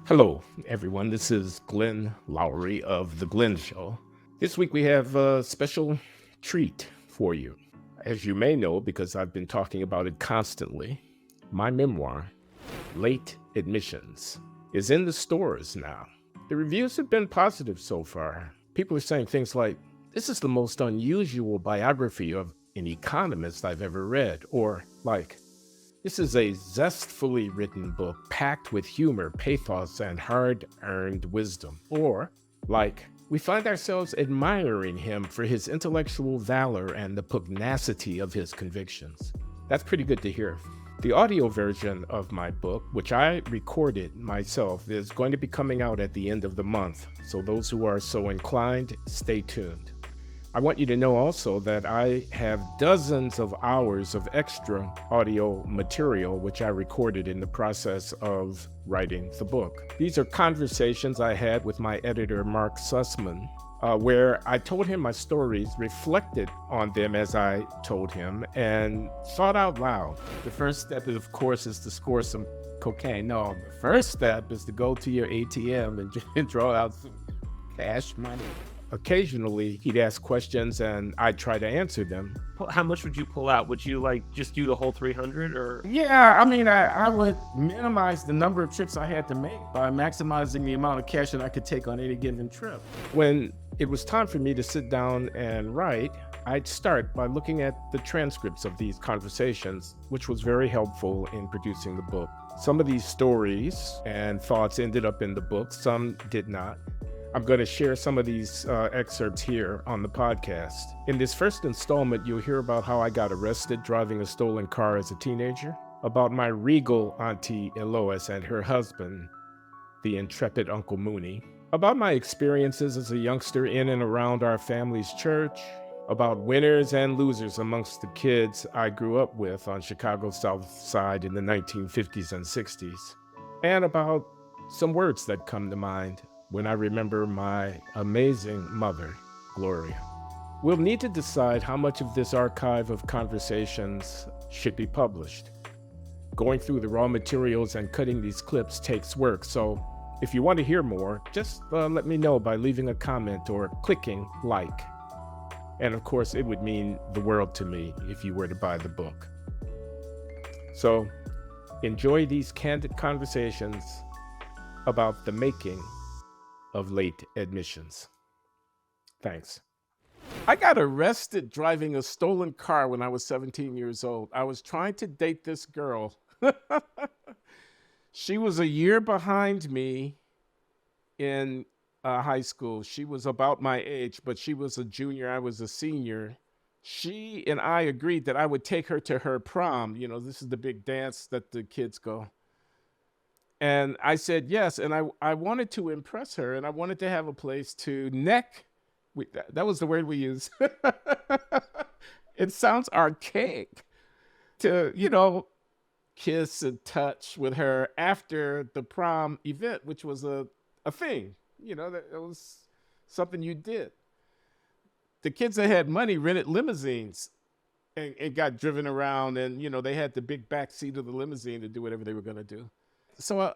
Hello, everyone. This is Glenn Loury of The Glenn Show. This week we have a special treat for you. As you may know, because I've been talking about it constantly, my memoir, Late Admissions, is in the stores now. The reviews have been positive so far. People are saying things like, "This is the most unusual biography of an economist I've ever read," or like, "This is a zestfully written book packed with humor, pathos, and hard earned wisdom." Or, like, "We find ourselves admiring him for his intellectual valor and the pugnacity of his convictions." That's pretty good to hear. The audio version of my book, which I recorded myself, is going to be coming out at the end of the month. So, those who are so inclined, stay tuned. I want you to know also that I have dozens of hours of extra audio material which I recorded in the process of writing the book. These are conversations I had with my editor, Mark Sussman, where I told him my stories, reflected on them as I told him, and thought out loud. The first step, of course, is to score some cocaine. No, the first step is to go to your ATM and draw out some cash money. Occasionally, he'd ask questions and I'd try to answer them. How much would you pull out? Would you just do the whole 300 or? Yeah, I mean, I would minimize the number of trips I had to make by maximizing the amount of cash that I could take on any given trip. When it was time for me to sit down and write, I'd start by looking at the transcripts of these conversations, which was very helpful in producing the book. Some of these stories and thoughts ended up in the book, some did not. I'm going to share some of these excerpts here on the podcast. In this first installment, you'll hear about how I got arrested driving a stolen car as a teenager, about my Regal Auntie Eloise and her husband, the intrepid Uncle Moonie, about my experiences as a youngster in and around our family's church, about winners and losers amongst the kids I grew up with on Chicago's South Side in the 1950s and 60s, and about some words that come to mind when I remember my amazing mother, Gloria. We'll need to decide how much of this archive of conversations should be published. Going through the raw materials and cutting these clips takes work, so if you want to hear more, just let me know by leaving a comment or clicking like. And of course, it would mean the world to me if you were to buy the book. So, enjoy these candid conversations about the making of Late Admissions. Thanks. I got arrested driving a stolen car when I was 17 years old. I was trying to date this girl. She was a year behind me in high school. She was about my age, but she was a junior. I was a senior. She and I agreed that I would take her to her prom. You know, this is the big dance that the kids go. And I said yes, and I wanted to impress her, and I wanted to have a place to neck. That was the word we used. It sounds archaic to, kiss and touch with her after the prom event, which was a thing. That was something you did. The kids that had money rented limousines and got driven around, and, they had the big back seat of the limousine to do whatever they were going to do. So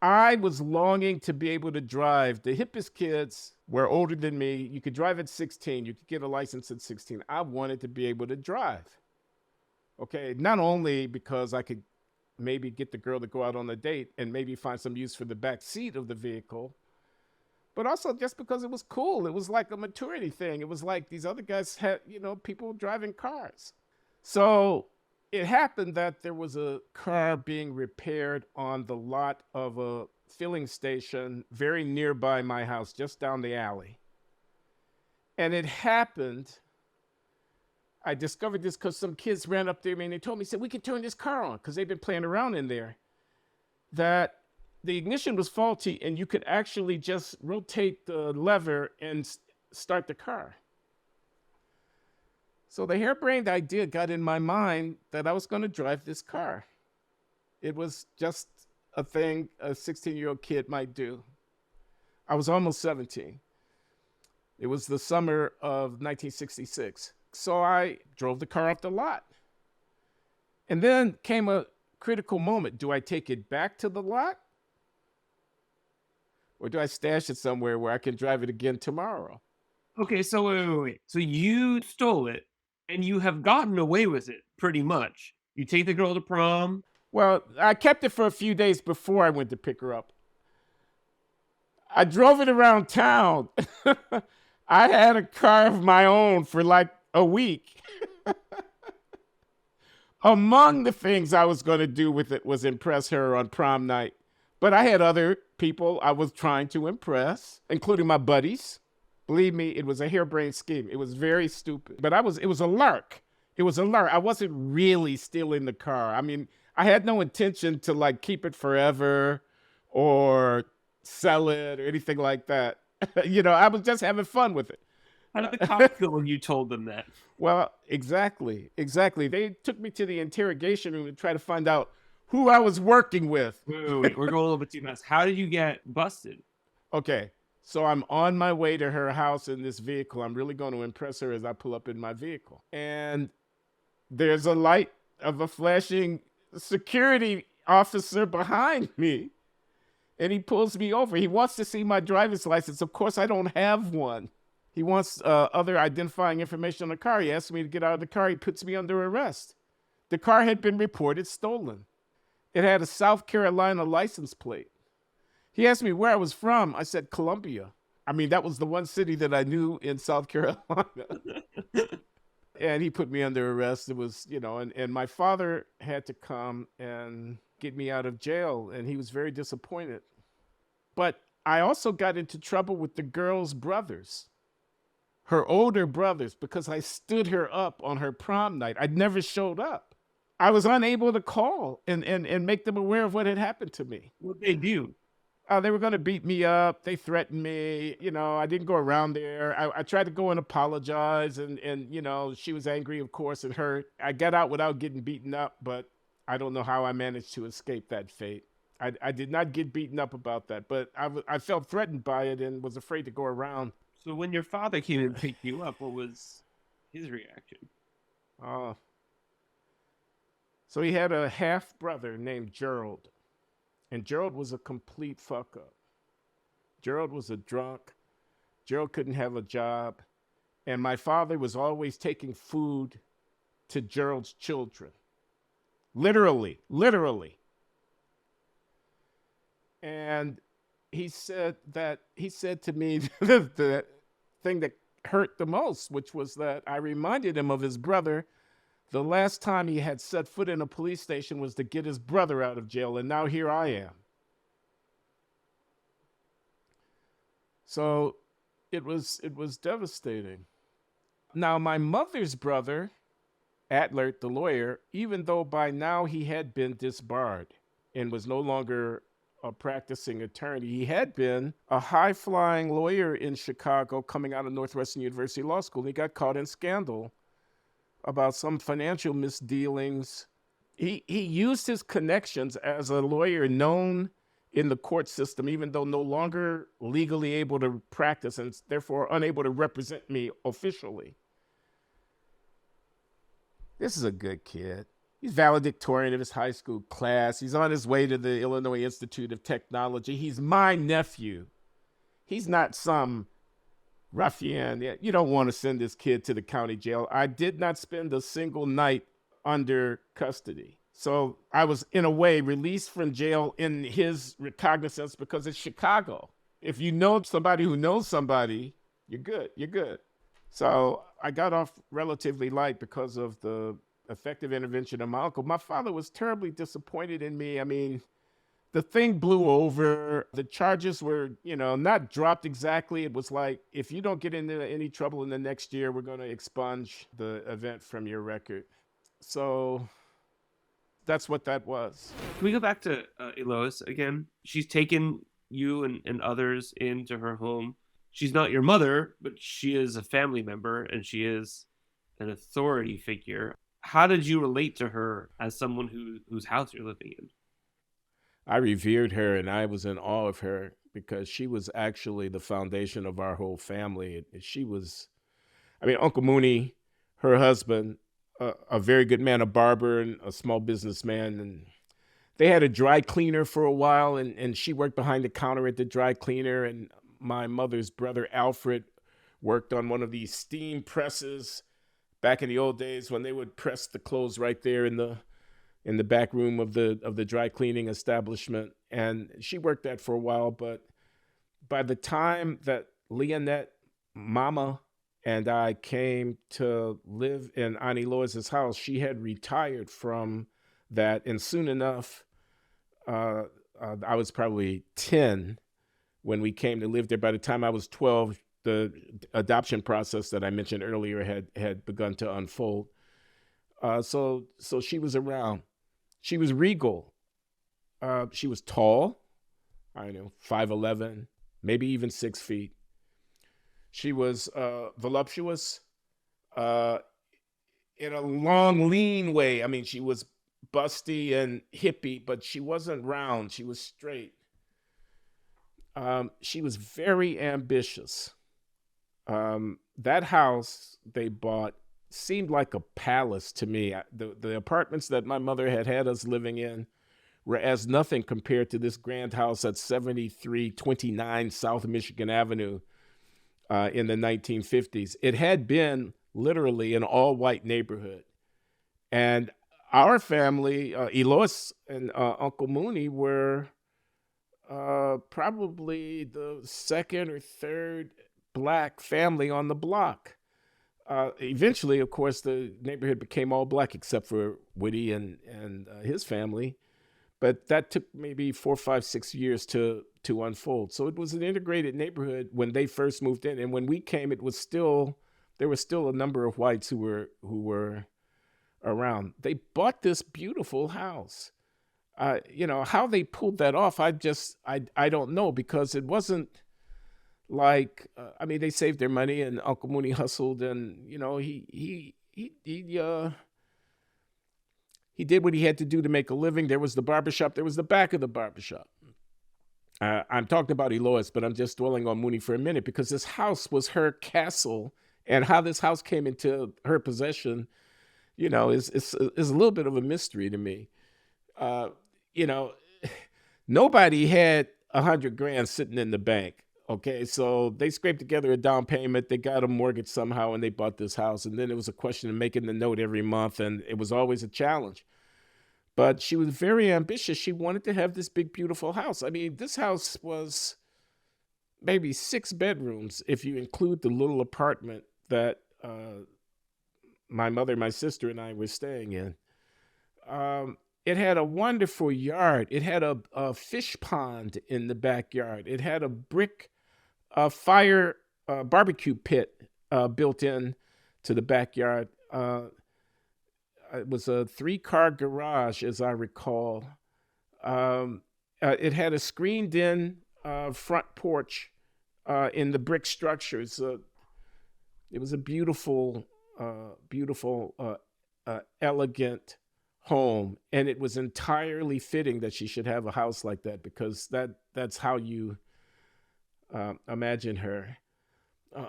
I was longing to be able to drive. The hippest kids were older than me. You could drive at 16. You could get a license at 16. I wanted to be able to drive. Okay, not only because I could maybe get the girl to go out on a date and maybe find some use for the back seat of the vehicle, but also just because it was cool. It was like a maturity thing. It was like these other guys had, people driving cars. So it happened that there was a car being repaired on the lot of a filling station very nearby my house, just down the alley. And it happened, I discovered this because some kids ran up there to me and they told me, said, "We can turn this car on," because they've been playing around in there, that the ignition was faulty and you could actually just rotate the lever and start the car. So the harebrained idea got in my mind that I was going to drive this car. It was just a thing a 16-year-old kid might do. I was almost 17. It was the summer of 1966. So I drove the car off the lot. And then came a critical moment. Do I take it back to the lot or do I stash it somewhere where I can drive it again tomorrow? Okay, so wait. So you stole it and you have gotten away with it pretty much. You take the girl to prom. Well, I kept it for a few days before I went to pick her up. I drove it around town. I had a car of my own for like a week. Among the things I was going to do with it was impress her on prom night. But I had other people I was trying to impress, including my buddies. Believe me, it was a harebrained scheme. It was very stupid. But it was a lark. It was a lark. I wasn't really stealing the car. I mean, I had no intention to like keep it forever or sell it or anything like that. I was just having fun with it. How did the cops feel when you told them that? Well, exactly. They took me to the interrogation room to try to find out who I was working with. Wait, we're going a little bit too fast. How did you get busted? Okay, so I'm on my way to her house in this vehicle. I'm really going to impress her as I pull up in my vehicle. And there's a light of a flashing security officer behind me. And he pulls me over. He wants to see my driver's license. Of course, I don't have one. He wants other identifying information on the car. He asks me to get out of the car. He puts me under arrest. The car had been reported stolen. It had a South Carolina license plate. He asked me where I was from. I said, Columbia. I mean, that was the one city that I knew in South Carolina. And he put me under arrest. It was, and my father had to come and get me out of jail. And he was very disappointed. But I also got into trouble with the girl's brothers, her older brothers, because I stood her up on her prom night. I never showed up. I was unable to call and make them aware of what had happened to me. What they do? They were going to beat me up. They threatened me. I didn't go around there. I tried to go and apologize, and she was angry, of course, and hurt. I got out without getting beaten up, but I don't know how I managed to escape that fate. I did not get beaten up about that, but I felt threatened by it and was afraid to go around. So when your father came and picked you up, what was his reaction? So he had a half brother named Gerald, and Gerald was a complete fuck up. Gerald was a drunk. Gerald couldn't have a job, and my father was always taking food to Gerald's children. Literally. And he said to me the thing that hurt the most, which was that I reminded him of his brother. The last time he had set foot in a police station was to get his brother out of jail, and now here I am. So it was devastating. Now, my mother's brother, Adler, the lawyer, even though by now he had been disbarred and was no longer a practicing attorney, he had been a high-flying lawyer in Chicago coming out of Northwestern University Law School. And he got caught in scandal about some financial misdealings. He used his connections as a lawyer known in the court system, even though no longer legally able to practice and therefore unable to represent me officially. This is a good kid. He's valedictorian of his high school class. He's on his way to the Illinois Institute of Technology. He's my nephew. He's not some ruffian. You don't want to send this kid to the county jail. I did not spend a single night under custody. So I was, in a way, released from jail in his recognizance because it's Chicago. If you know somebody who knows somebody, you're good. So I got off relatively light because of the effective intervention of my uncle. My father was terribly disappointed in me. I mean, the thing blew over. The charges were, not dropped exactly. It was like, if you don't get into any trouble in the next year, we're going to expunge the event from your record. So that's what that was. Can we go back to Eloise again? She's taken you and others into her home. She's not your mother, but she is a family member and she is an authority figure. How did you relate to her as someone whose house you're living in? I revered her and I was in awe of her because she was actually the foundation of our whole family. She was, Uncle Moonie, her husband, a very good man, a barber and a small businessman. And they had a dry cleaner for a while, and she worked behind the counter at the dry cleaner, and my mother's brother Alfred worked on one of these steam presses back in the old days when they would press the clothes right there in the back room of the dry cleaning establishment. And she worked that for a while, but by the time that Leonette, Mama, and I came to live in Auntie Lois's house, she had retired from that, and soon enough, uh, I was probably 10 when we came to live there. By the time I was 12, the adoption process that I mentioned earlier had begun to unfold. So she was around. She was regal. She was tall. I don't know, 5'11", maybe even 6 feet. She was voluptuous uh, in a long, lean way. I mean, she was busty and hippie, but she wasn't round. She was straight. She was very ambitious. That house they bought seemed like a palace to me. The apartments that my mother had us living in were as nothing compared to this grand house at 7329 South Michigan Avenue in the 1950s. It had been literally an all-white neighborhood. And our family, Eloise and Uncle Moonie, were probably the second or third black family on the block. Eventually, of course, the neighborhood became all black except for Woody and his family. But that took maybe 4, 5, 6 years to unfold. So it was an integrated neighborhood when they first moved in, and when we came, there was still a number of whites who were around. They bought this beautiful house. How they pulled that off, I don't know, because it wasn't like I mean, they saved their money, and Uncle Mooney hustled, and he did what he had to do to make a living. There was the barbershop. There was the back of the barbershop. I'm talking about Eloise, but I'm just dwelling on Moonie for a minute because this house was her castle, and how this house came into her possession, is a little bit of a mystery to me. Uh, you know, Nobody had 100 grand sitting in the bank. Okay, so they scraped together a down payment. They got a mortgage somehow, and they bought this house. And then it was a question of making the note every month, and it was always a challenge. But she was very ambitious. She wanted to have this big, beautiful house. I mean, this house was maybe 6 bedrooms if you include the little apartment that my mother, my sister, and I were staying in. It had a wonderful yard. It had a fish pond in the backyard. It had a brick fire barbecue pit built in to the backyard. It was a 3-car garage, as I recall. It had a screened-in front porch in the brick structures. It was a beautiful, elegant home, and it was entirely fitting that she should have a house like that because that's how you imagine her.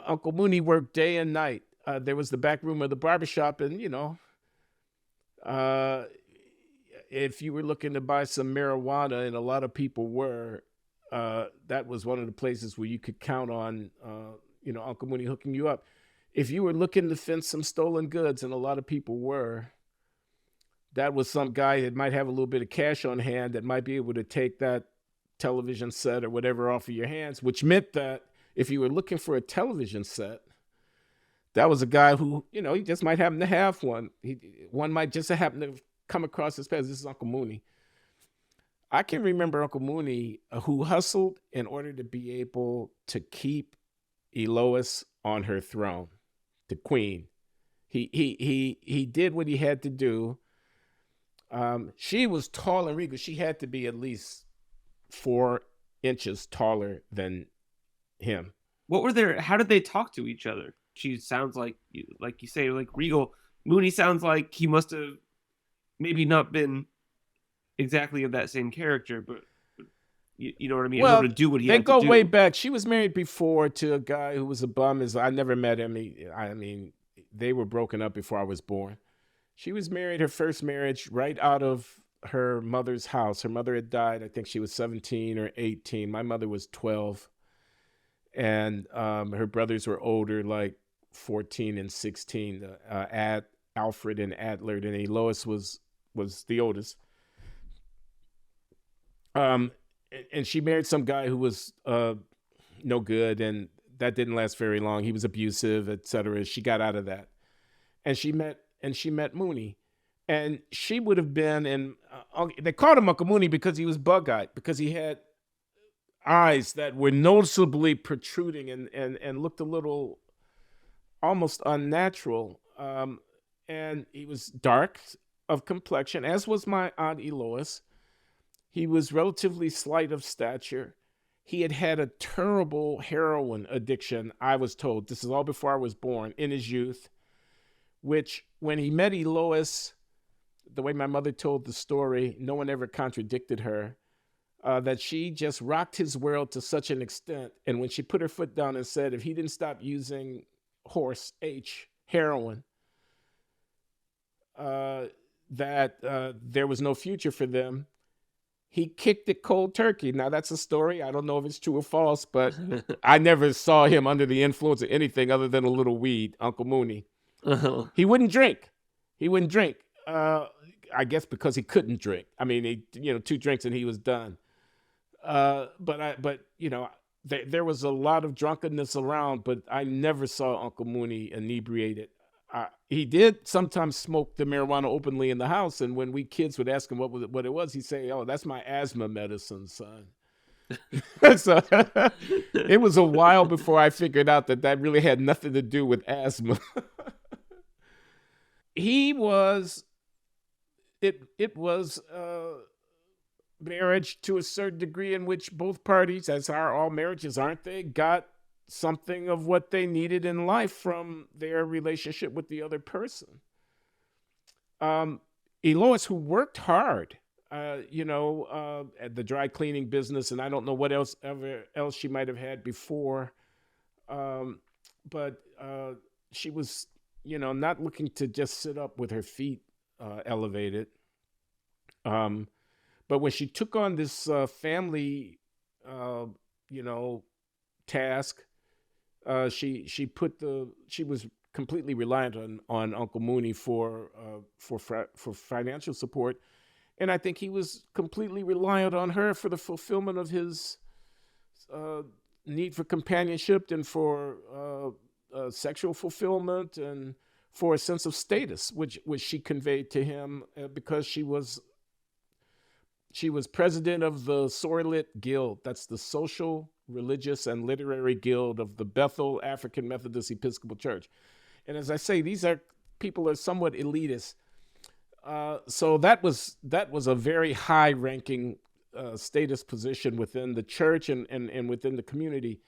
Uncle Mooney worked day and night. There was the back room of the barbershop, and uh, if you were looking to buy some marijuana, and a lot of people were, that was one of the places where you could count on, Uncle Mooney hooking you up. If you were looking to fence some stolen goods, and a lot of people were, that was some guy that might have a little bit of cash on hand that might be able to take that television set or whatever off of your hands, which meant that if you were looking for a television set, that was a guy who, he just might happen to have one. One might just happen to come across his path. This is Uncle Mooney. I can remember Uncle Mooney who hustled in order to be able to keep Eloise on her throne, the queen. He did what he had to do. She was tall and regal. She had to be at least 4 inches taller than him. How did they talk to each other? She sounds like you say, like Regal. Moonie sounds like he must have maybe not been exactly of that same character, but you know what I mean? Well, in order to do what he they had go to do. way back. She was married before to a guy who was a bum. I never met him. I mean, they were broken up before I was born. She was married, her first marriage, right out of her mother's house. Her mother had died. I think she was 17 or 18. My mother was 12, and her brothers were older, like 14 and 16. Alfred and Adler, and Eloise was the oldest. Um, and she married some guy who was no good, and that didn't last very long. He was abusive, etc. She got out of that, and she met Moonie, and she would have been in. They called him Uncle Moonie because he was bug-eyed, because he had eyes that were noticeably protruding and looked a little almost unnatural. And he was dark of complexion, as was my Aunt Eloise. He was relatively slight of stature. He had had a terrible heroin addiction, I was told. This is all before I was born, in his youth, which when he met Eloise, the way my mother told the story, no one ever contradicted her, that she just rocked his world to such an extent. And when she put her foot down and said if he didn't stop using heroin, that there was no future for them, he kicked it cold turkey. Now, that's a story. I don't know if it's true or false, but I never saw him under the influence of anything other than a little weed, Uncle Moonie. Uh-huh. He wouldn't drink. I guess because he couldn't drink. I mean, 2 drinks and he was done. But there was a lot of drunkenness around, but I never saw Uncle Moonie inebriated. He did sometimes smoke the marijuana openly in the house, and when we kids would ask him what it was, he'd say, "Oh, that's my asthma medicine, son." So it was a while before I figured out that really had nothing to do with asthma. It was marriage to a certain degree in which both parties, as are all marriages, aren't they, got something of what they needed in life from their relationship with the other person. Eloise, who worked hard, at the dry cleaning business, and I don't know what else she might have had before, but she was, not looking to just sit up with her feet elevated. But when she took on this family, task, she was completely reliant on Uncle Moonie for financial support, and I think he was completely reliant on her for the fulfillment of his need for companionship and for sexual fulfillment and for a sense of status, which she conveyed to him because she was president of the Sorlit Guild. That's the Social, Religious, and Literary Guild of the Bethel African Methodist Episcopal Church. And as I say, these people are somewhat elitist. So that was a very high-ranking status position within the church and within the community.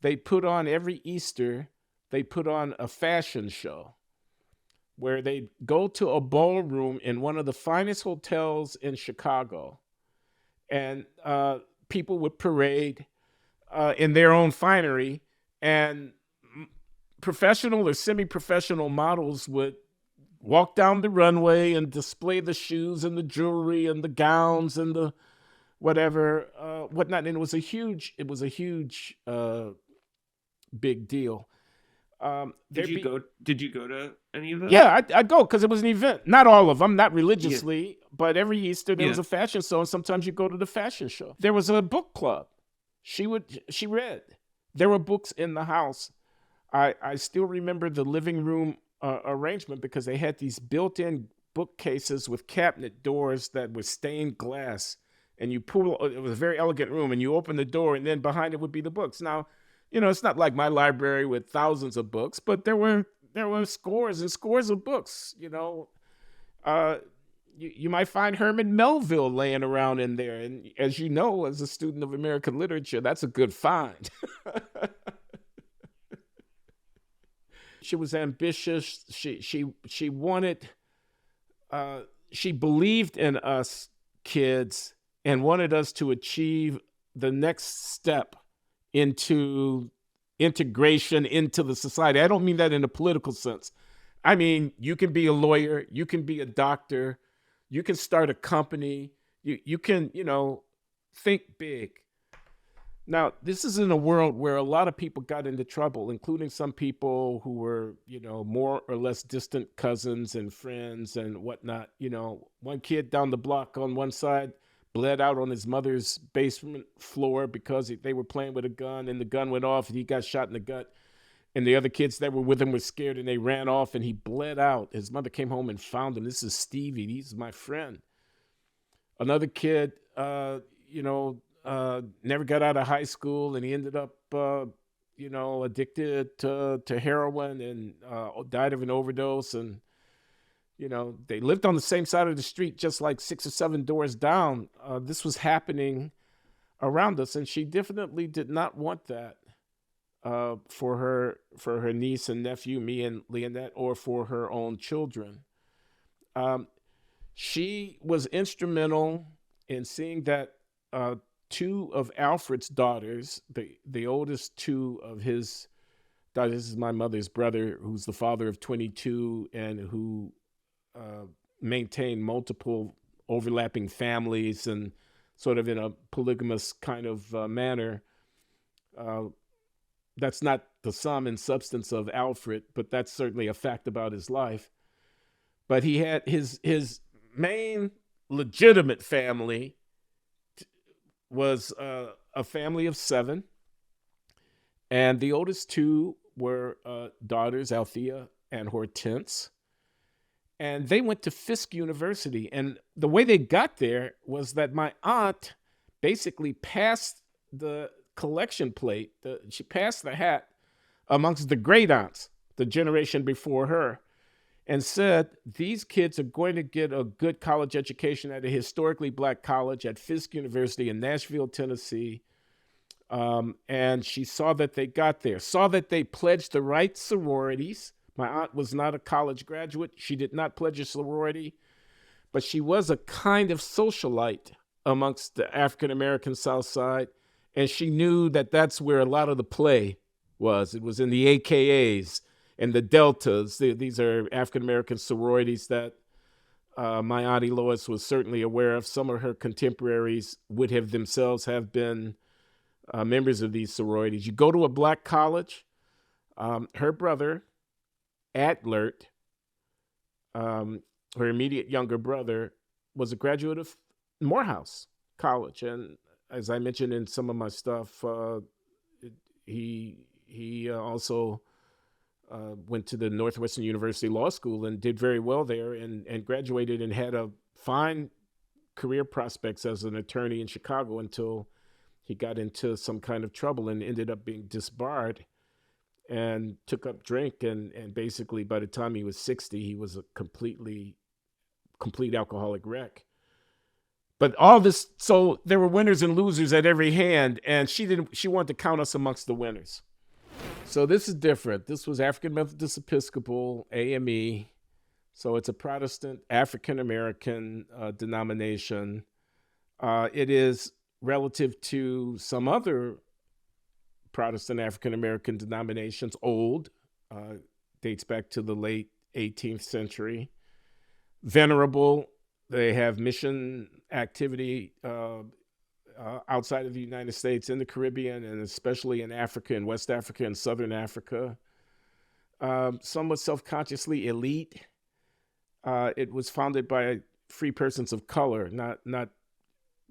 They put on every Easter, they put on a fashion show where they go to a ballroom in one of the finest hotels in Chicago, and people would parade in their own finery, and professional or semi-professional models would walk down the runway and display the shoes and the jewelry and the gowns and the whatnot. And it was a huge big deal. Did you go to any of them? Yeah, I'd go because it was an event. Not all of them, not religiously, but every Easter there was a fashion show, and sometimes you go to the fashion show. There was a book club. She read. There were books in the house. I still remember the living room arrangement because they had these built-in bookcases with cabinet doors that were stained glass, and it was a very elegant room, and you open the door, and then behind it would be the books. Now, it's not like my library with thousands of books, but there were scores and scores of books. You might find Herman Melville laying around in there, and as you know, as a student of American literature, that's a good find. She was ambitious. She wanted. She believed in us kids and wanted us to achieve the next step into integration into the society. I don't mean that in a political sense. I mean, you can be a lawyer, you can be a doctor, You can start a company. You can, think big. Now, this is in a world where a lot of people got into trouble, including some people who were, more or less distant cousins and friends and whatnot. One kid down the block on one side bled out on his mother's basement floor because they were playing with a gun and the gun went off and he got shot in the gut. And the other kids that were with him were scared and they ran off and he bled out. His mother came home and found him. This is Stevie. He's my friend. Another kid, never got out of high school and he ended up, addicted to heroin and died of an overdose. And, they lived on the same side of the street, just like 6 or 7 doors down. This was happening around us. And she definitely did not want that for her niece and nephew, me and Leonette, or for her own children. She was instrumental in seeing that 2 of Alfred's daughters, the oldest 2 of his daughters, this is my mother's brother, who's the father of 22 and who maintained multiple overlapping families and sort of in a polygamous kind of manner. That's not the sum and substance of Alfred, but that's certainly a fact about his life. But he had his main legitimate family was a family of 7. And the oldest 2 were daughters, Althea and Hortense. And they went to Fisk University. And the way they got there was that my aunt basically passed the collection plate. She passed the hat amongst the great aunts, the generation before her, and said, these kids are going to get a good college education at a historically black college at Fisk University in Nashville, Tennessee. And she saw that they got there, saw that they pledged the right sororities. My aunt was not a college graduate. She did not pledge a sorority, but she was a kind of socialite amongst the African-American South Side. And she knew that that's where a lot of the play was. It was in the AKAs and the Deltas. These are African-American sororities that my Auntie Eloise was certainly aware of. Some of her contemporaries would have themselves have been members of these sororities. You go to a black college. Her brother, Adlert, her immediate younger brother, was a graduate of Morehouse College. And as I mentioned in some of my stuff, he also went to the Northwestern University Law School and did very well there and graduated and had a fine career prospects as an attorney in Chicago until he got into some kind of trouble and ended up being disbarred and took up drink. And basically by the time he was 60, he was a complete alcoholic wreck. But all this, so there were winners and losers at every hand, and she wanted to count us amongst the winners. So this is different. This was African Methodist Episcopal, AME. So it's a Protestant African-American denomination. It is relative to some other Protestant African-American denominations, old, dates back to the late 18th century. Venerable, they have mission activity outside of the United States, in the Caribbean, and especially in Africa and West Africa and Southern Africa. Somewhat self-consciously elite. It was founded by free persons of color, not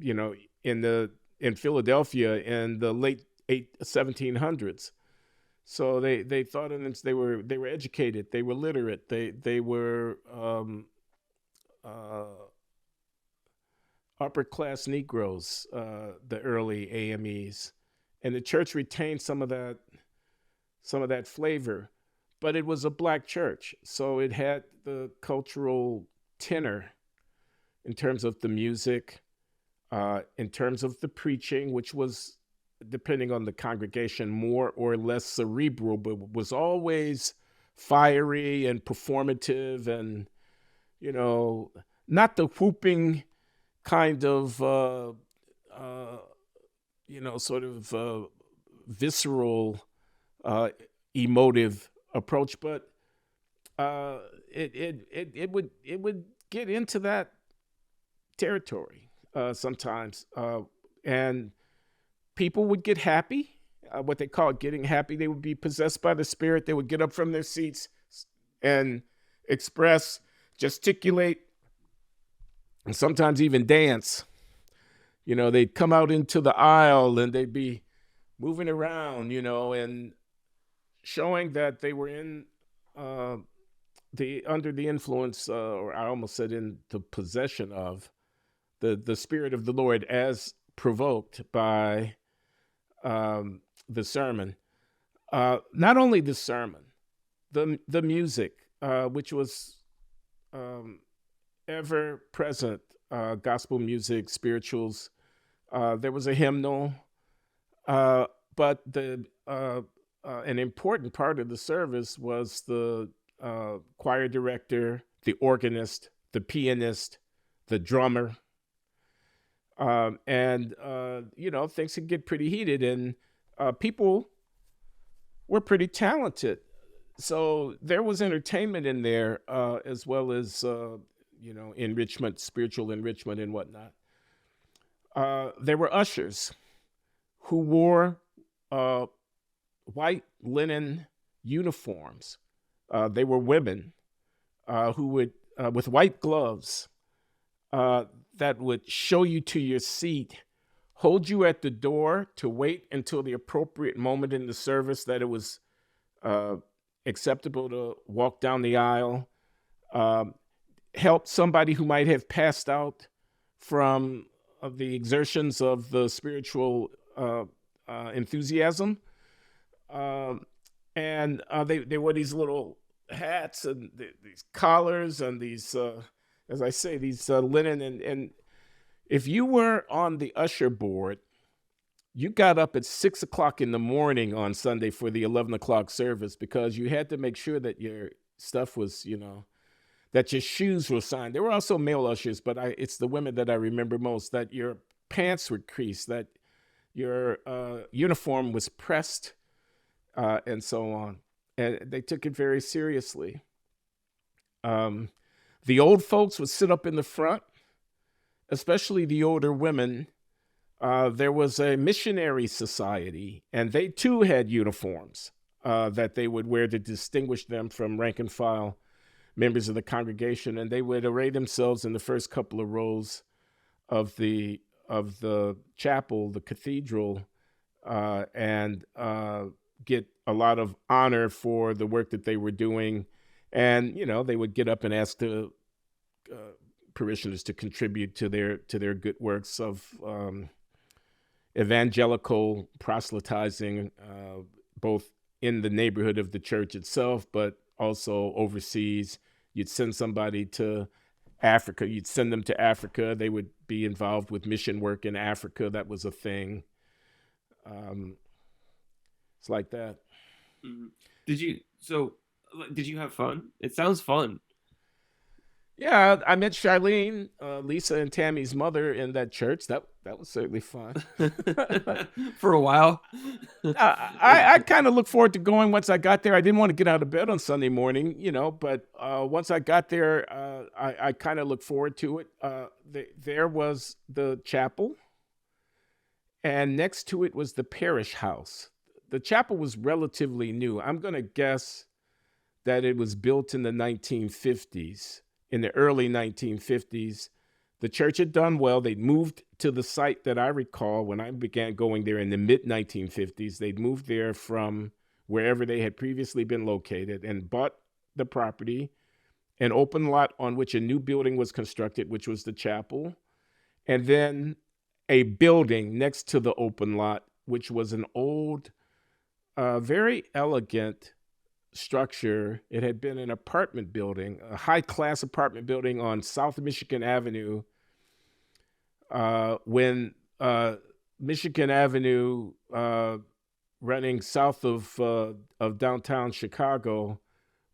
in Philadelphia in the late 1700s. So they thought in this, they were educated, they were literate, they were upper class Negroes, the early AMEs, and the church retained some of that flavor, but it was a black church, so it had the cultural tenor in terms of the music, in terms of the preaching, which was, depending on the congregation, more or less cerebral, but was always fiery and performative, and not the whooping kind of sort of visceral, emotive approach, but it would get into that territory sometimes, and people would get happy. What they call getting happy. They would be possessed by the Spirit. They would get up from their seats and express, gesticulate, and sometimes even dance. They'd come out into the aisle and they'd be moving around, and showing that they were in the under the influence, or I almost said in the possession of the Spirit of the Lord, as provoked by the sermon. Not only the sermon, the music, which was ever present, gospel music, spirituals. There was a hymnal, but an important part of the service was the choir director, the organist, the pianist, the drummer. And things could get pretty heated, and people were pretty talented. So there was entertainment in there, as well as, enrichment, spiritual enrichment and whatnot. There were ushers who wore white linen uniforms. They were women who would, with white gloves, that would show you to your seat, hold you at the door to wait until the appropriate moment in the service that it was acceptable to walk down the aisle, help somebody who might have passed out from the exertions of the spiritual enthusiasm. And they wore these little hats and these collars and these, as I say, these linen. And if you were on the usher board, you got up at 6 o'clock in the morning on Sunday for the 11 o'clock service, because you had to make sure that your stuff was, that your shoes were signed. There were also male ushers, but it's the women that I remember most, that your pants were creased, that your uniform was pressed, and so on. And they took it very seriously. The old folks would sit up in the front, especially the older women. There was a missionary society, and they too had uniforms that they would wear to distinguish them from rank and file members of the congregation, and they would array themselves in the first couple of rows of the chapel, the cathedral, and get a lot of honor for the work that they were doing. And they would get up and ask the parishioners to contribute to their good works of evangelical proselytizing, both in the neighborhood of the church itself, but also overseas. You'd send somebody to Africa. You'd send them to Africa. They would be involved with mission work in Africa. That was a thing. It's like that. Mm-hmm. Did you have fun? It sounds fun. Yeah, I met Charlene, Lisa and Tammy's mother, in that church. That was certainly fun. For a while. I kind of looked forward to going once I got there. I didn't want to get out of bed on Sunday morning, but once I got there, I kind of looked forward to it. There was the chapel, and next to it was the parish house. The chapel was relatively new. I'm going to guess that it was built in the 1950s. In the early 1950s, the church had done well. They'd moved to the site that I recall when I began going there in the mid-1950s. They'd moved there from wherever they had previously been located and bought the property, an open lot on which a new building was constructed, which was the chapel, and then a building next to the open lot, which was an old, very elegant structure. It had been an apartment building, a high-class apartment building on South Michigan Avenue, when Michigan Avenue, running south of downtown Chicago,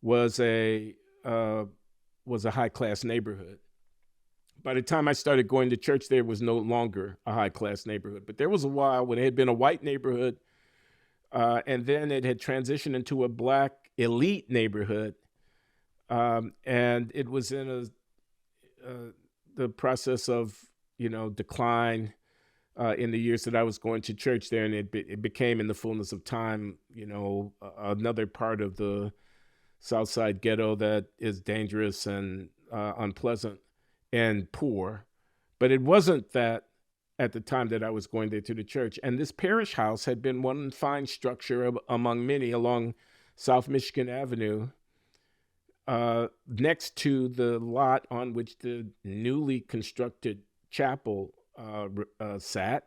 was a high-class neighborhood. By the time I started going to church there, it was no longer a high-class neighborhood. But there was a while when it had been a white neighborhood, and then it had transitioned into a black elite neighborhood, and it was in the process of decline in the years that I was going to church there, and it became in the fullness of time, another part of the South Side ghetto that is dangerous and unpleasant and poor. But it wasn't that at the time that I was going there to the church. And this parish house had been one fine structure among many along South Michigan Avenue, next to the lot on which the newly constructed chapel sat.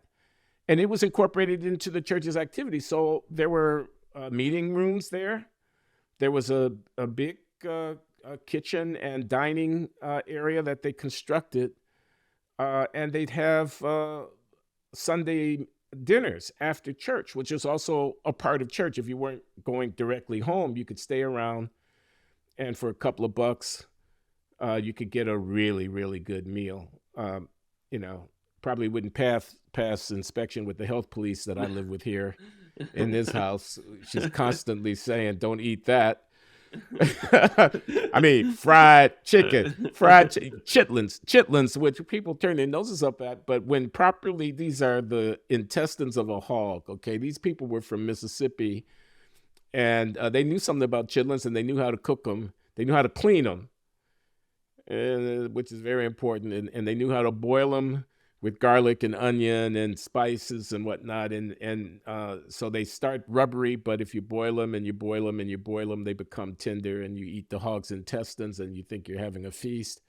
And it was incorporated into the church's activities. So there were meeting rooms there. There was a big kitchen and dining area that they constructed. And they'd have Sunday dinners after church, which is also a part of church. If you weren't going directly home, you could stay around, and for a couple of bucks, you could get a really, really good meal. You know, Probably wouldn't pass inspection with the health police that I live with here in this house. She's constantly saying, "Don't eat that." I mean, fried chicken, chitlins, which people turn their noses up at. But when properly, these are the intestines of a hog. Okay, these people were from Mississippi, and they knew something about chitlins, and they knew how to cook them. They knew how to clean them, which is very important. And they knew how to boil them with garlic and onion and spices and whatnot. And so they start rubbery, but if you boil them and you boil them and you boil them, they become tender, and you eat the hog's intestines and you think you're having a feast.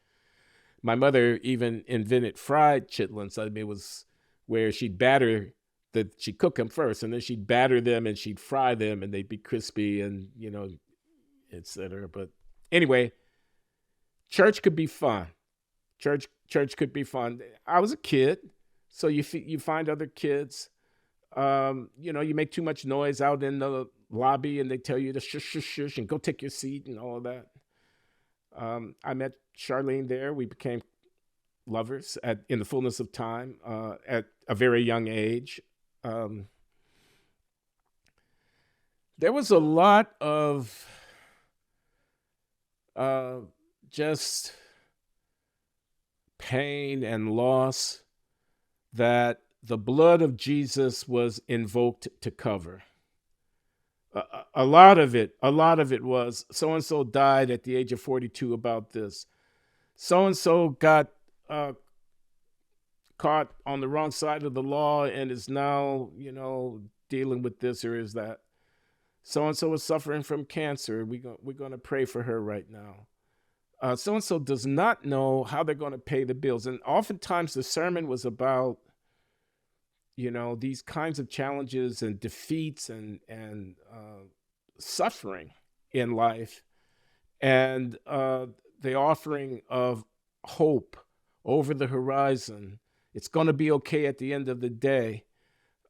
My mother even invented fried chitlins. I mean, it was where she'd cook them first, and then she'd batter them and she'd fry them, and they'd be crispy and, etc. But anyway, church could be fun. Church could be fun. I was a kid, so you find other kids. You make too much noise out in the lobby, and they tell you to shush, shush, shush, and go take your seat and all of that. I met Charlene there. We became lovers in the fullness of time at a very young age. There was a lot of just pain and loss that the blood of Jesus was invoked to cover. A lot of it was so and so died at the age of 42 about this. So and so got caught on the wrong side of the law and is now, dealing with this or is that. So and so is suffering from cancer. We're going to pray for her right now. So and so does not know how they're going to pay the bills. And oftentimes the sermon was about, these kinds of challenges and defeats and suffering in life, and the offering of hope over the horizon. It's going to be okay at the end of the day.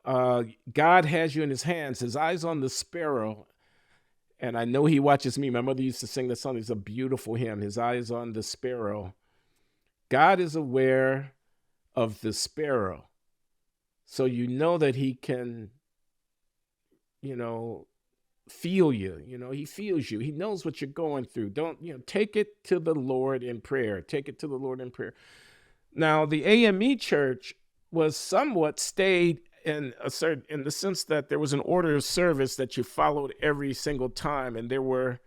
God has you in his hands, his eyes on the sparrow. And I know he watches me. My mother used to sing the song. It's a beautiful hymn. His eyes on the sparrow. God is aware of the sparrow. So you know that he can, feel you. He feels you. He knows what you're going through. Don't, take it to the Lord in prayer. Take it to the Lord in prayer. Now, the AME church was somewhat stayed in the sense that there was an order of service that you followed every single time. And there were,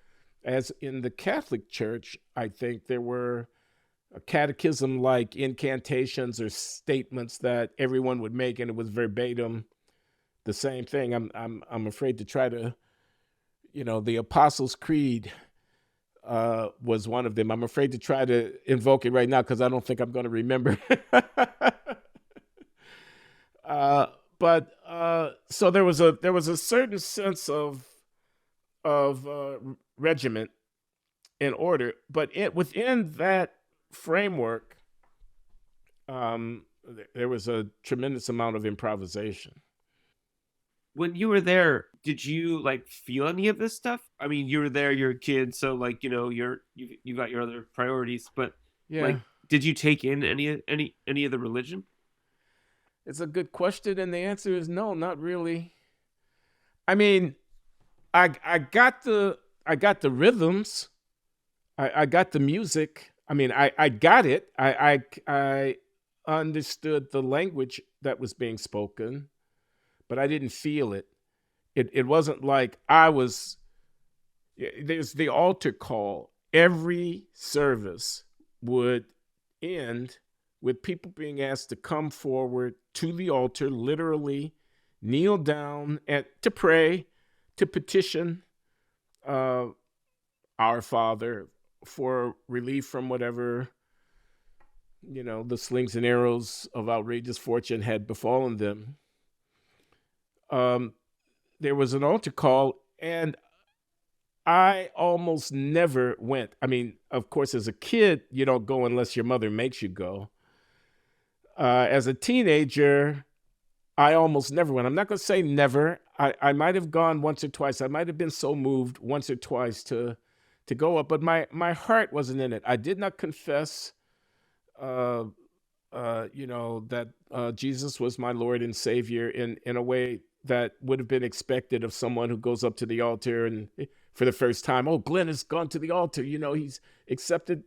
as in the Catholic Church, I think there were a catechism-like incantations or statements that everyone would make, and it was verbatim the same thing. I'm afraid to try to, the Apostles' Creed was one of them. I'm afraid to try to invoke it right now because I don't think I'm going to remember. But so there was a certain sense of regiment and order, but within that framework, there was a tremendous amount of improvisation. When you were there, did you feel any of this stuff? I mean, you were there, you're a kid, so you got your other priorities, but Yeah, did you take in any of the religion? it's a good question, and the answer is no, not really. I mean, I got the rhythms, I got the music, I mean, I got it. I understood the language that was being spoken, but I didn't feel it. It wasn't like I was. There's the altar call. Every service would end with people being asked to come forward to the altar, literally kneel down and to pray, to petition uh, our Father for relief from whatever the slings and arrows of outrageous fortune had befallen them. Um, there was an altar call, and I almost never went. I mean, of course, as a kid, you don't go unless your mother makes you go. As a teenager, I almost never went. I'm not going to say never. I might have gone once or twice. I might have been so moved once or twice to go up, but my heart wasn't in it. I did not confess, uh, that Jesus was my Lord and Savior in a way that would have been expected of someone who goes up to the altar and for the first time, oh, Glenn has gone to the altar, he's accepted,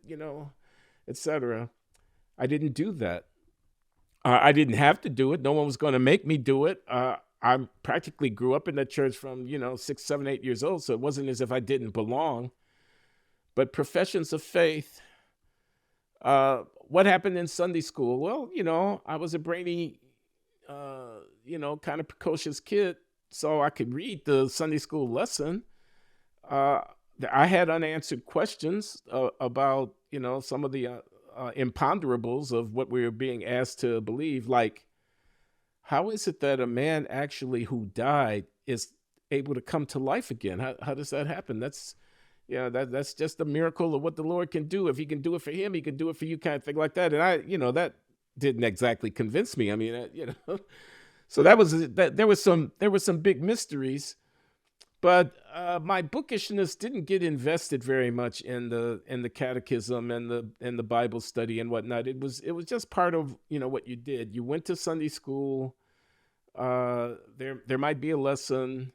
etc. I didn't do that. I didn't have to do it. No one was going to make me do it. I practically grew up in that church from 6, 7, 8 years old, so it wasn't as if I didn't belong. But professions of faith. What happened in Sunday school? Well, I was a brainy, kind of precocious kid, so I could read the Sunday school lesson. Uh, I had unanswered questions about, some of the imponderables of what we were being asked to believe. Like, how is it that a man actually who died is able to come to life again? How does that happen? That's just a miracle of what the Lord can do. If he can do it for him, he can do it for you, kind of thing like that. And that didn't exactly convince me. I mean, so there was some big mysteries, but my bookishness didn't get invested very much in the catechism and the Bible study and whatnot. It was just part of what you did. You went to Sunday school. There might be a lesson.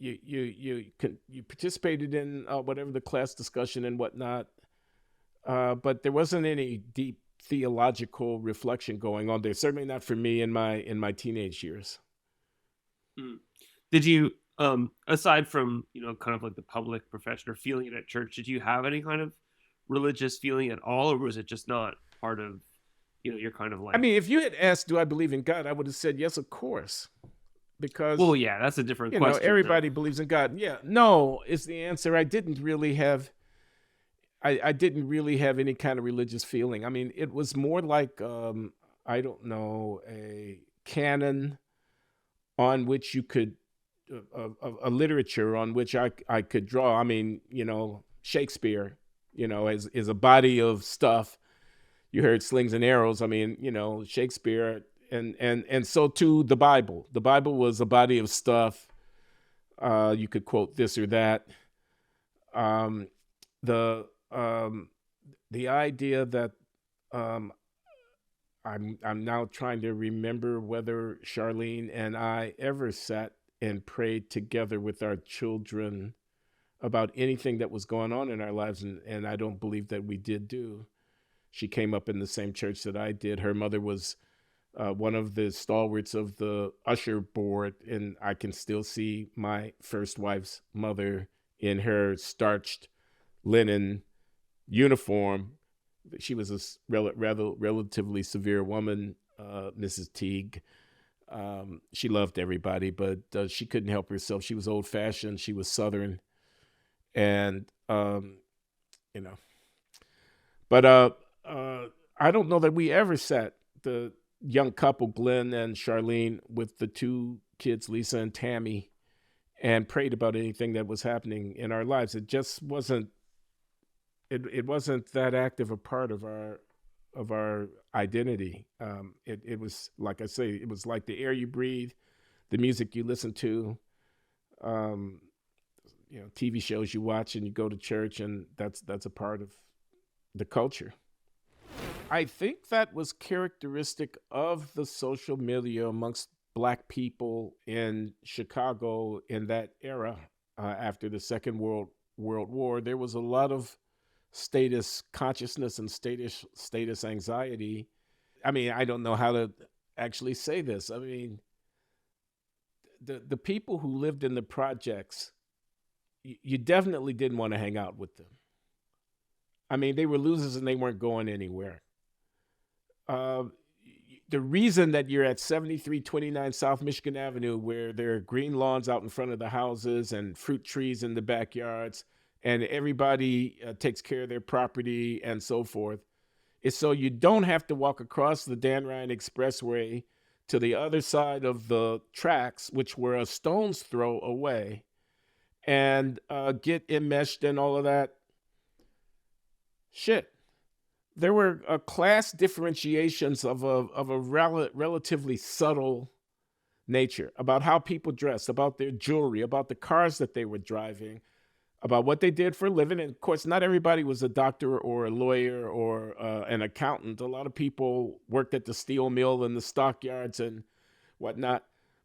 You participated in whatever the class discussion and whatnot, but there wasn't any deep theological reflection going on there. Certainly not for me in my teenage years. Did you, aside from kind of like the public profession or feeling it at church, did you have any kind of religious feeling at all, or was it just not part of your kind of life? I mean, if you had asked, "Do I believe in God?" I would have said yes, of course, Well, because yeah, that's a different question. everybody believes in God. Yeah, no is the answer. I didn't really have. I didn't really have any kind of religious feeling. I mean, it was more like I don't know, a canon on which you could a literature on which I could draw. I mean, Shakespeare, is a body of stuff. You heard slings and arrows. I mean, Shakespeare, and so too the Bible. The Bible was a body of stuff. You could quote this or that. Um, the the idea that um, I'm now trying to remember whether Charlene and I ever sat and prayed together with our children about anything that was going on in our lives, and I don't believe that we did do. She came up in the same church that I did. Her mother was one of the stalwarts of the usher board, and I can still see my first wife's mother in her starched linen uniform. She was a relatively severe woman, Mrs. Teague. She loved everybody, but she couldn't help herself. She was old fashioned. She was Southern, and you know. But I don't know that we ever sat, the young couple, Glenn and Charlene, with the two kids, Lisa and Tammy, and prayed about anything that was happening in our lives. It just wasn't. It wasn't that active a part of our identity. It was, like I say, it was like the air you breathe, the music you listen to, um, TV shows you watch, and you go to church, and that's a part of the culture. I think that was characteristic of the social milieu amongst Black people in Chicago in that era, after the Second World War. There was a lot of status consciousness and status anxiety. I mean, I don't know how to actually say this. I mean, the people who lived in the projects, you definitely didn't want to hang out with them. I mean, they were losers and they weren't going anywhere. Uh, the reason that you're at 7329 South Michigan Avenue, where there are green lawns out in front of the houses and fruit trees in the backyards, and everybody takes care of their property and so forth, is so you don't have to walk across the Dan Ryan Expressway to the other side of the tracks, which were a stone's throw away, and get enmeshed in all of that shit. There were class differentiations of a relatively subtle nature about how people dressed, about their jewelry, about the cars that they were driving, about what they did for a living. And of course, not everybody was a doctor or a lawyer or an accountant. A lot of people worked at the steel mill and the stockyards and whatnot,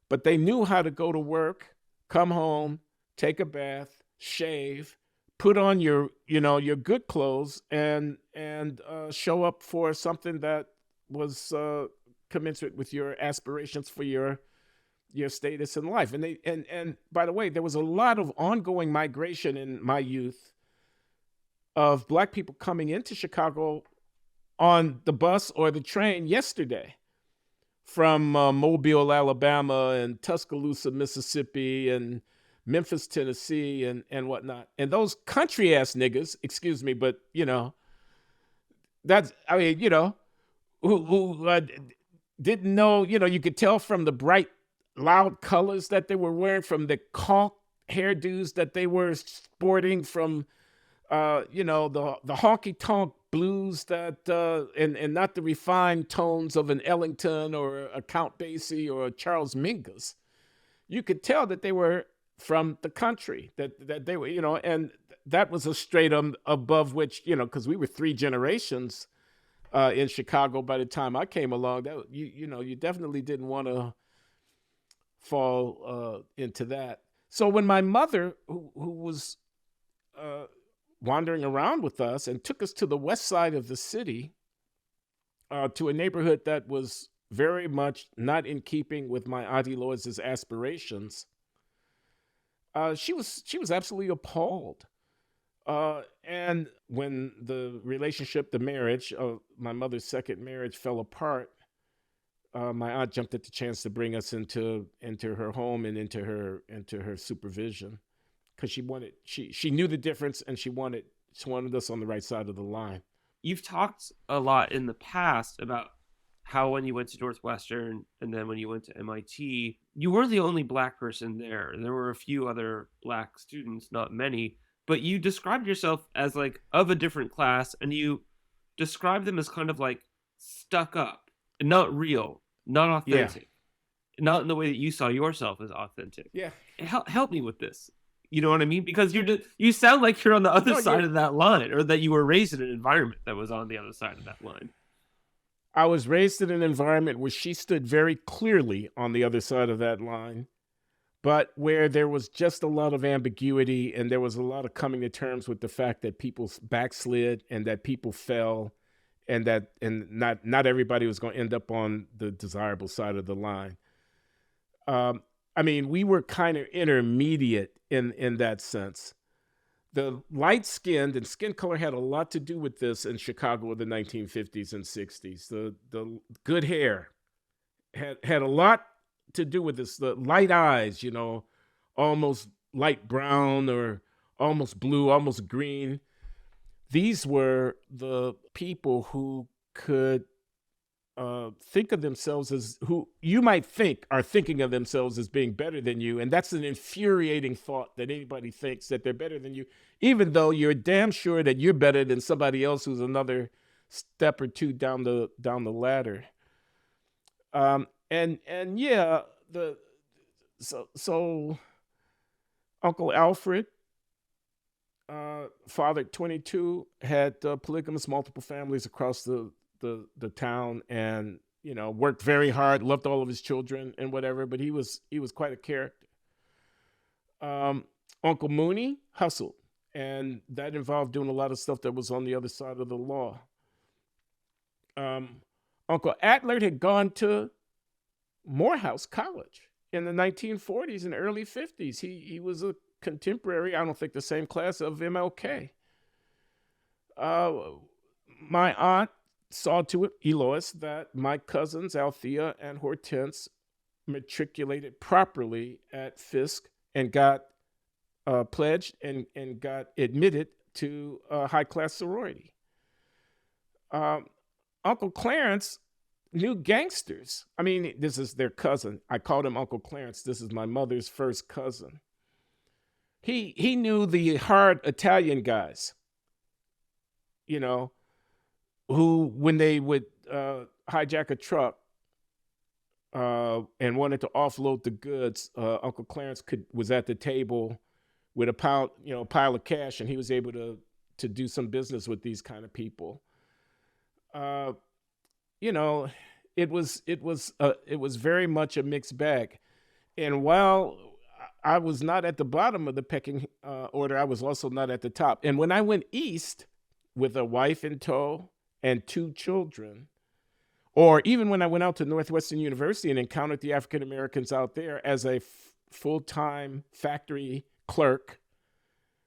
but they knew how to go to work, come home, take a bath, shave, put on your good clothes, and show up for something that was commensurate with your aspirations for your status in life. And by the way, there was a lot of ongoing migration in my youth of Black people coming into Chicago on the bus or the train yesterday from Mobile, Alabama, and Tuscaloosa, Mississippi, and Memphis, Tennessee, and whatnot. And those country ass niggas, excuse me, but that's, I mean, who didn't know, you could tell from the bright, loud colors that they were wearing, from the conch hairdos that they were sporting, from the honky tonk blues that and not the refined tones of an Ellington or a Count Basie or a Charles Mingus. You could tell that they were from the country, that they were, and that was a stratum above which, because we were 3 generations in Chicago by the time I came along. That you definitely didn't want to fall into that. So when my mother, who was wandering around with us and took us to the west side of the city, to a neighborhood that was very much not in keeping with my Auntie Eloise's aspirations, she was absolutely appalled. And when the relationship, the marriage, my mother's second marriage fell apart, my aunt jumped at the chance to bring us into her home and into her supervision, because she knew the difference, and she wanted us on the right side of the line. You've talked a lot in the past about how when you went to Northwestern and then when you went to MIT, you weren't the only Black person there. There were a few other Black students, not many, but you described yourself as like of a different class, and you described them as kind of like stuck up, not real, not authentic, not in the way that you saw yourself as authentic. Yeah. Help me with this. You know what I mean? Because you sound like you're on the other side of that line, or that you were raised in an environment that was on the other side of that line. I was raised in an environment where she stood very clearly on the other side of that line, but where there was just a lot of ambiguity, and there was a lot of coming to terms with the fact that people backslid and that people fell, and not everybody was going to end up on the desirable side of the line. I mean, we were kind of intermediate in that sense. The light-skinned, and skin color had a lot to do with this in Chicago in the 1950s and 60s. The good hair had a lot to do with this. The light eyes, almost light brown or almost blue, almost green. These were the people who could think of themselves as, who you might think are thinking of themselves as being better than you. And that's an infuriating thought, that anybody thinks that they're better than you, even though you're damn sure that you're better than somebody else who's another step or two down the ladder. So Uncle Alfred, fathered 22, had polygamous multiple families across the town, and worked very hard, loved all of his children and whatever, but he was quite a character. Uncle Moonie hustled, and that involved doing a lot of stuff that was on the other side of the law. Um, Uncle Adler had gone to Morehouse College in the 1940s and early 50s. He was a contemporary, I don't think the same class, of MLK. Uh, my aunt saw to it, Eloise, that my cousins Althea and Hortense matriculated properly at Fisk and got pledged and got admitted to a high class sorority. Um, Uncle Clarence knew gangsters. I mean, this is their cousin. I called him Uncle Clarence. This is my mother's first cousin. He knew the hard Italian guys, you know, who when they would hijack a truck and wanted to offload the goods, Uncle Clarence was at the table with a pile of cash, and he was able to do some business with these kind of people. Uh, you know, it was very much a mixed bag. And while I was not at the bottom of the pecking order, I was also not at the top. And when I went east with a wife in tow and two children, or even when I went out to Northwestern University and encountered the African Americans out there as a full-time factory clerk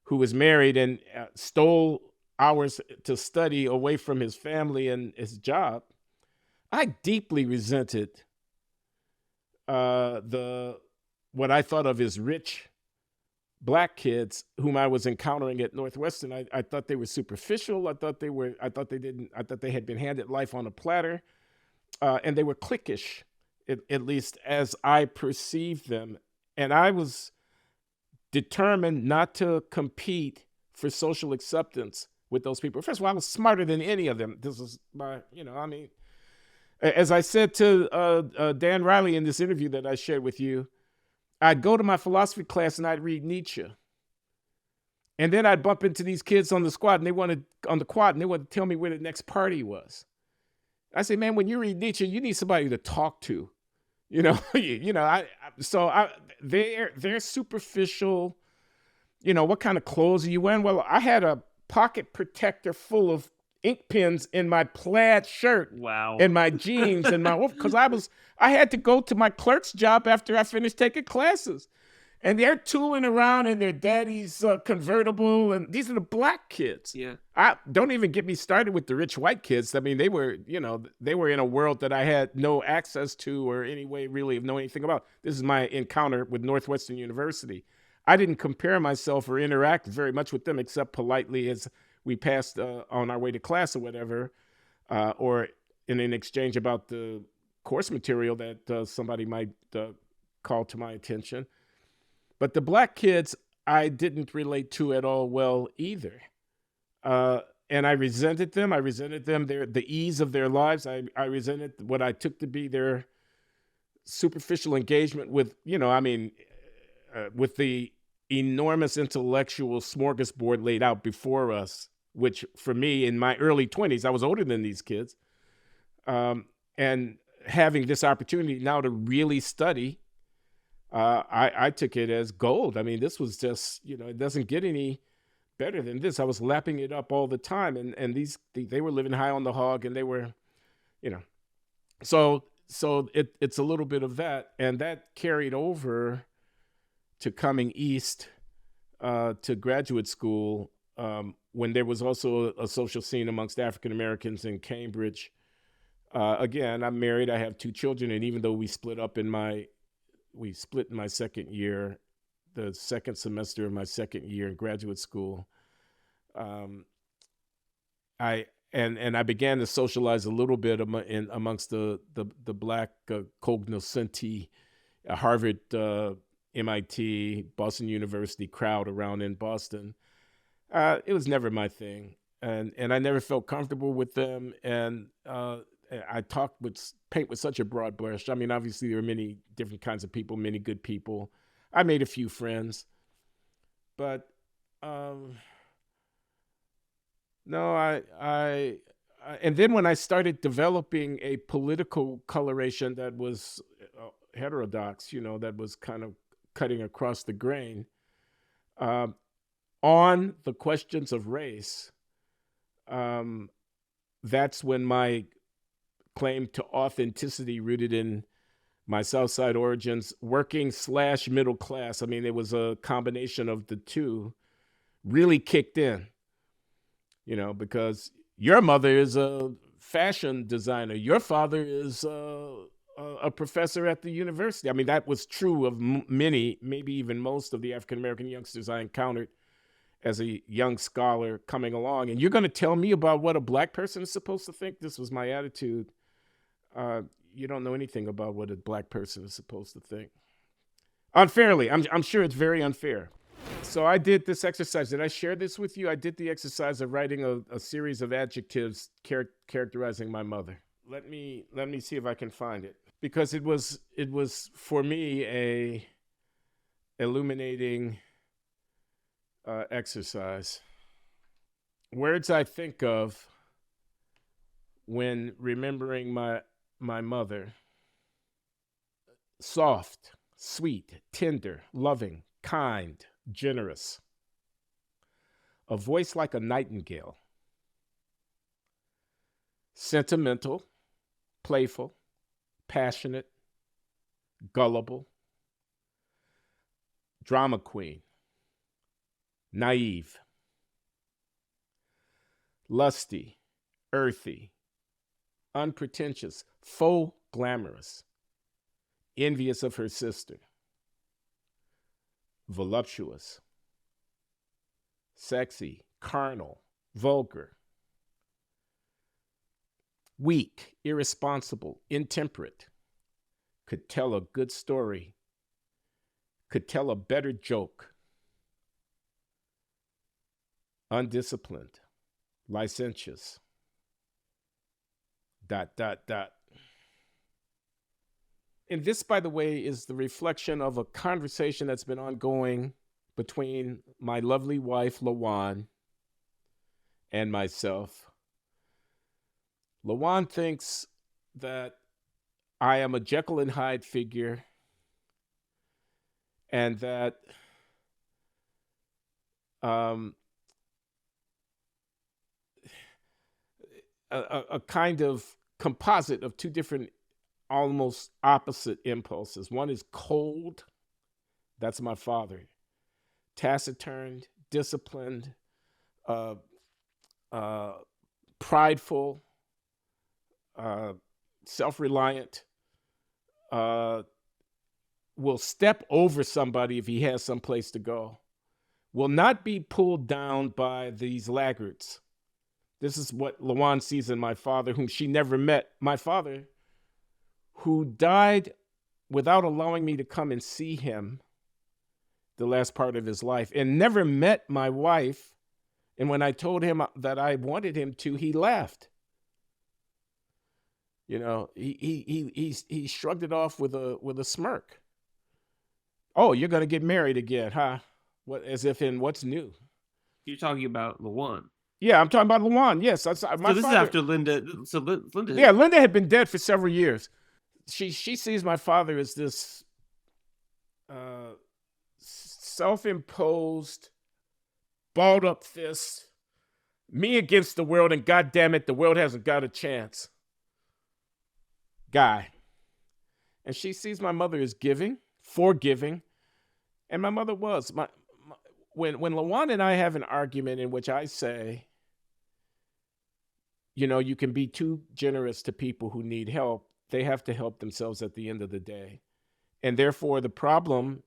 who was married and stole hours to study away from his family and his job, I deeply resented the what I thought of as rich black kids whom I was encountering at Northwestern. I thought they were superficial. I thought they had been handed life on a platter, and they were cliquish, at least as I perceived them. And I was determined not to compete for social acceptance with those people. First of all, I was smarter than any of them. This is I mean, as I said to Dan Riley in this interview that I shared with you, I'd go to my philosophy class and I'd read Nietzsche. And then I'd bump into these kids on the quad, and they wanted to tell me where the next party was. I say, man, when you read Nietzsche, you need somebody to talk to. They're superficial. What kind of clothes are you wearing? Well, I had a pocket protector full of ink pens in my plaid shirt. Wow. And my jeans and because I had to go to my clerk's job after I finished taking classes. And they're tooling around in their daddy's convertible, and these are the black kids. Yeah. I don't even get me started with the rich white kids. I mean, they were in a world that I had no access to or any way really of knowing anything about. This is my encounter with Northwestern University. I didn't compare myself or interact very much with them except politely as we passed on our way to class or whatever, or in an exchange about the course material that somebody might call to my attention. But the black kids, I didn't relate to at all well either. And I resented them. I resented the ease of their lives. I resented what I took to be their superficial engagement with, with the enormous intellectual smorgasbord laid out before us, which for me in my early 20s, I was older than these kids. And having this opportunity now to really study, I took it as gold. I mean, this was just, it doesn't get any better than this. I was lapping it up all the time. And they were living high on the hog, and they were, so it's a little bit of that. And that carried over to coming east to graduate school, when there was also a social scene amongst African Americans in Cambridge. Again, I'm married. I have two children. And even though we split in my second year, the second semester of my second year in graduate school, I began to socialize a little bit amongst the black cognoscenti, Harvard, MIT, Boston University crowd around in Boston. It was never my thing, and I never felt comfortable with them. And I paint with such a broad brush. I mean, obviously there are many different kinds of people, many good people. I made a few friends, but no, and then when I started developing a political coloration that was heterodox, that was kind of cutting across the grain, on the questions of race, um, that's when my claim to authenticity rooted in my South Side origins, working slash middle class, I mean, it was a combination of the two, really kicked in, because your mother is a fashion designer. Your father is a professor at the university. I mean, that was true of many, maybe even most of the African American youngsters I encountered as a young scholar coming along. And you're going to tell me about what a black person is supposed to think? This was my attitude. You don't know anything about what a black person is supposed to think. Unfairly. I'm sure it's very unfair. So I did this exercise. Did I share this with you? I did the exercise of writing a series of adjectives characterizing my mother. Let me see if I can find it, because it was for me a illuminating exercise. Words I think of when remembering my mother: soft, sweet, tender, loving, kind, generous, a voice like a nightingale, sentimental, playful, passionate, gullible, drama queen, naive, lusty, earthy, unpretentious, faux glamorous, envious of her sister, voluptuous, sexy, carnal, vulgar, weak, irresponsible, intemperate, could tell a good story, could tell a better joke, undisciplined, licentious, ... And this, by the way, is the reflection of a conversation that's been ongoing between my lovely wife, Lawan, and myself. Lawan thinks that I am a Jekyll and Hyde figure, and that a kind of composite of two different, almost opposite impulses. One is cold. That's my father. Taciturn, disciplined, prideful, self-reliant, will step over somebody if he has some place to go, will not be pulled down by these laggards. This is what Lawan sees in my father, whom she never met. My father, who died without allowing me to come and see him the last part of his life, and never met my wife. And when I told him that I wanted him to, he laughed. He shrugged it off with a smirk. Oh, you're going to get married again, huh? What, as if in what's new? You're talking about Lawan. Yeah, I'm talking about Lawan. Yes, my so this father, is after Linda. So Linda. Yeah, Linda had been dead for several years. She sees my father as this self-imposed, balled up fist, me against the world, and God damn it, the world hasn't got a chance guy. And she sees my mother as giving, forgiving, and my mother was. When Lawan and I have an argument in which I say, you can be too generous to people who need help, they have to help themselves at the end of the day. And therefore, the problem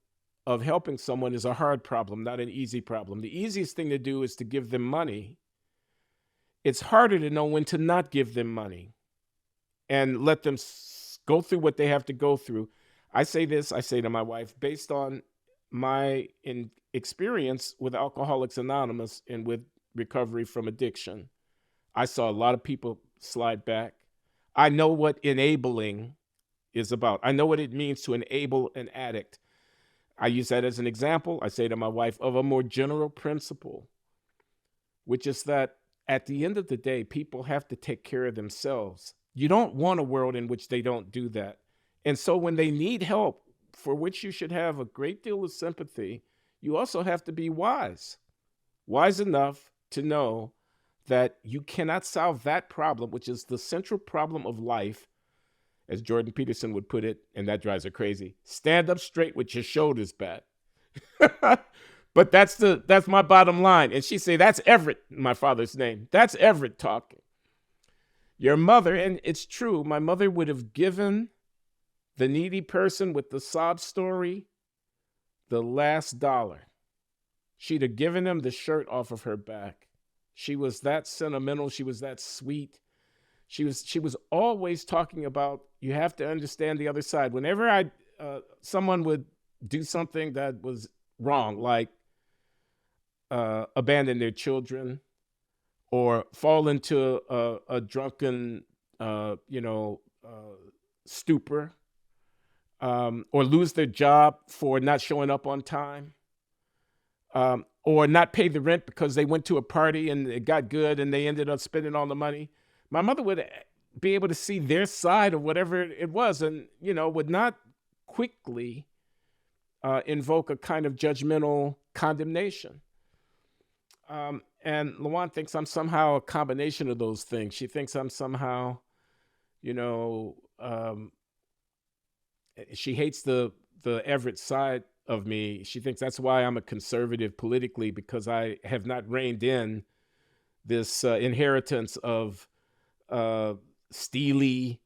of helping someone is a hard problem, not an easy problem. The easiest thing to do is to give them money. It's harder to know when to not give them money and let them go through what they have to go through. I say to my wife, based on my experience with Alcoholics Anonymous and with recovery from addiction. I saw a lot of people slide back. I know what enabling is about. I know what it means to enable an addict. I use that as an example. I say to my wife, of a more general principle, which is that at the end of the day, people have to take care of themselves. You don't want a world in which they don't do that. And so when they need help, for which you should have a great deal of sympathy, you also have to be wise. wise enough to know that you cannot solve that problem, which is the central problem of life, as Jordan Peterson would put it, and that drives her crazy. Stand up straight with your shoulders back. But that's my bottom line. And she say, that's Everett, my father's name. That's Everett talking. Your mother, and it's true, my mother would have given the needy person with the sob story the last dollar. She'd have given him the shirt off of her back. She was that sentimental. She was that sweet. She was always talking about, you have to understand the other side. Whenever someone would do something that was wrong, like abandon their children or fall into a drunken, stupor, or lose their job for not showing up on time, or not pay the rent because they went to a party and it got good and they ended up spending all the money. My mother would be able to see their side of whatever it was, and would not quickly invoke a kind of judgmental condemnation. And Lawan thinks I'm somehow a combination of those things. She thinks I'm somehow, you know, she hates the Everett side of me. She thinks that's why I'm a conservative politically, because I have not reined in this inheritance of steely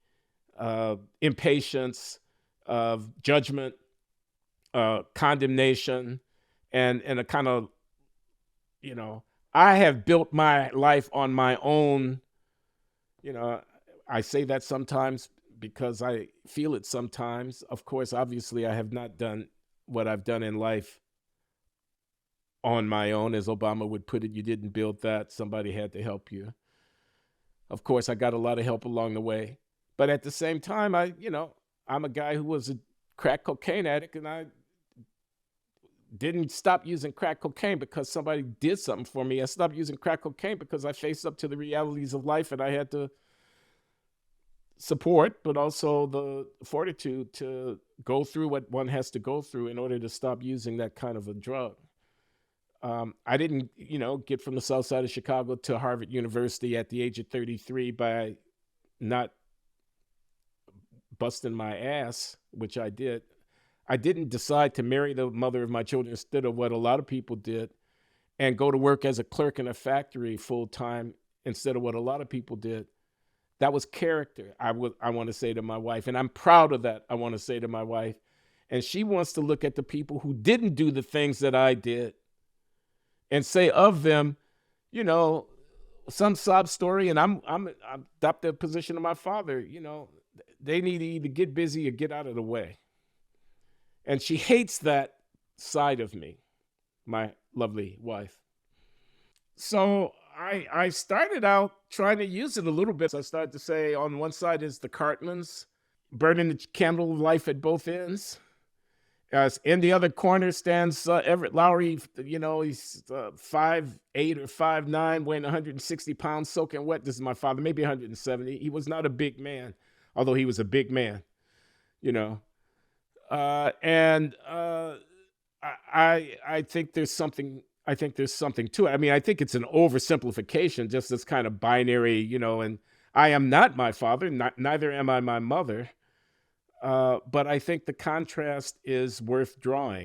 impatience, of judgment, condemnation, and a kind of, I have built my life on my own. I say that sometimes because I feel it sometimes. Of course, obviously, I have not done what I've done in life on my own. As Obama would put it, you didn't build that. Somebody had to help you. Of course, I got a lot of help along the way. But at the same time, I'm a guy who was a crack cocaine addict, and I didn't stop using crack cocaine because somebody did something for me. I stopped using crack cocaine because I faced up to the realities of life, and I had to support, but also the fortitude to go through what one has to go through in order to stop using that kind of a drug. I didn't, get from the south side of Chicago to Harvard University at the age of 33 by not busting my ass, which I did. I didn't decide to marry the mother of my children instead of what a lot of people did, and go to work as a clerk in a factory full time instead of what a lot of people did. That was character, I want to say to my wife, and I'm proud of that. I want to say to my wife, and she wants to look at the people who didn't do the things that I did and say of them, some sob story. And I'm adopt the position of my father. They need to either get busy or get out of the way. And she hates that side of me, my lovely wife. So I started out trying to use it a little bit. So I started to say, on one side is the Cartmans, burning the candle of life at both ends. In the other corner stands Everett Loury. He's 5'8" or 5'9", weighing 160 pounds, soaking wet. This is my father, maybe 170. He was not a big man, although he was a big man, and I think there's something. I think there's something to it. I mean, I think it's an oversimplification, just this kind of binary, and I am not my father, neither am I my mother. But I think the contrast is worth drawing.